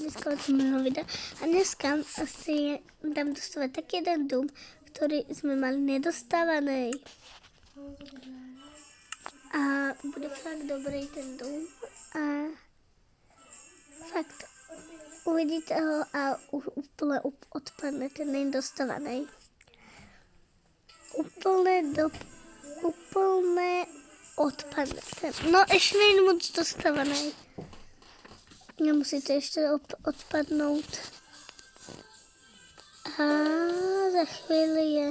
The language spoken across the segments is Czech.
dneska od môjho videa. A dneska asi dám dostávať taký jeden dům, ktorý sme mali nedostávaný. A bude fakt dobrý ten dům. A fakt uvidíte ho a úplne odpadne ten nedostávaný. Úplne odpadne ten. No ešte nie je moc dostávaný. Nemusíte ešte odpadnout. A za chvíli je.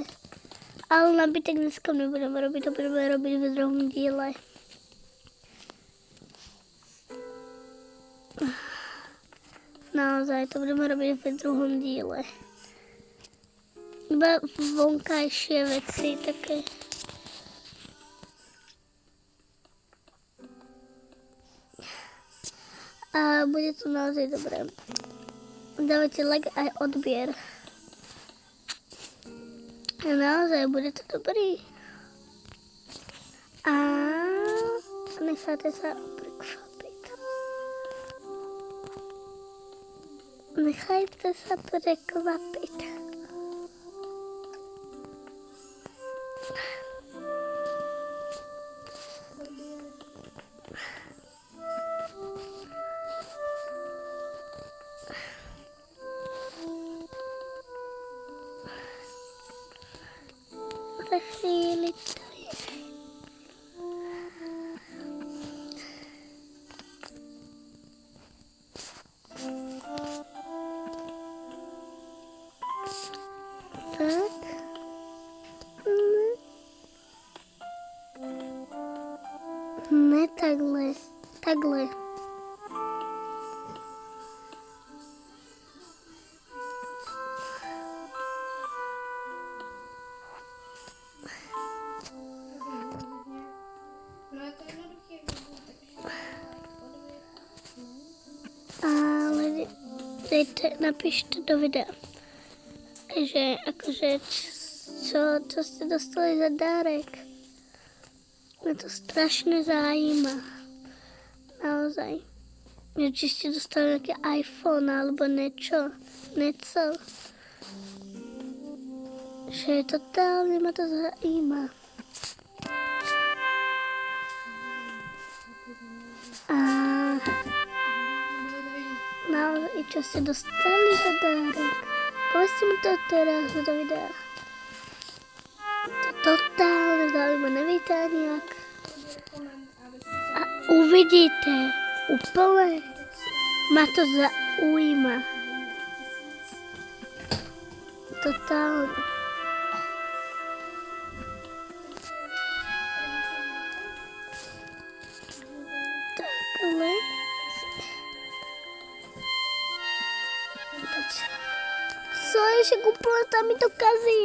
Ale nabytek dneska nebudeme robiť, to budeme robiť v druhom díle. Naozaj, to budeme robiť v druhom díle. Iba vonkajšie veci také. A bude to naozaj dobré. Dávajte like aj odbier. A naozaj bude to dobrý. A necháte sa prekvapiť. Nechajte sa prekvapiť. Za chvíli to je. Tak. Ne takhle. Takhle. Ale napište do videa, že akože čo ste dostali za dárek. Mňa to strašne zajíma. Naozaj. Či ste dostali nejaký iPhone alebo niečo. Že totálne ma to zajíma. A naozaj, čo ste dostali za dárek. Povedzte mi to teraz do videa. To totálne zaujíma, nevíte nejak. A uvidíte, úplne ma to zaujíma. Totálne. Takhle. Co ještě úplne tam mi to kazí.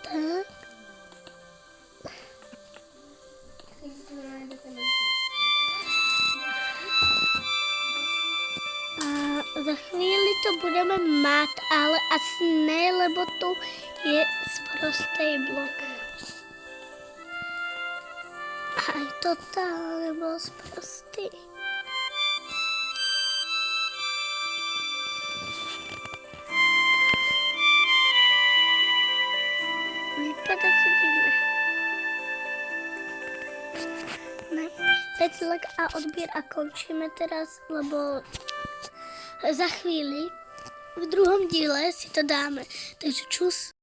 Tak. A za chvíli to budeme mať, ale asi ne, lebo tu je sprostý blok. Aj totálne bol sprostý. Vypadá to divné. Ne, dajte like a odběr a končíme teraz, lebo za chvíli v druhom díle si to dáme. Takže čus.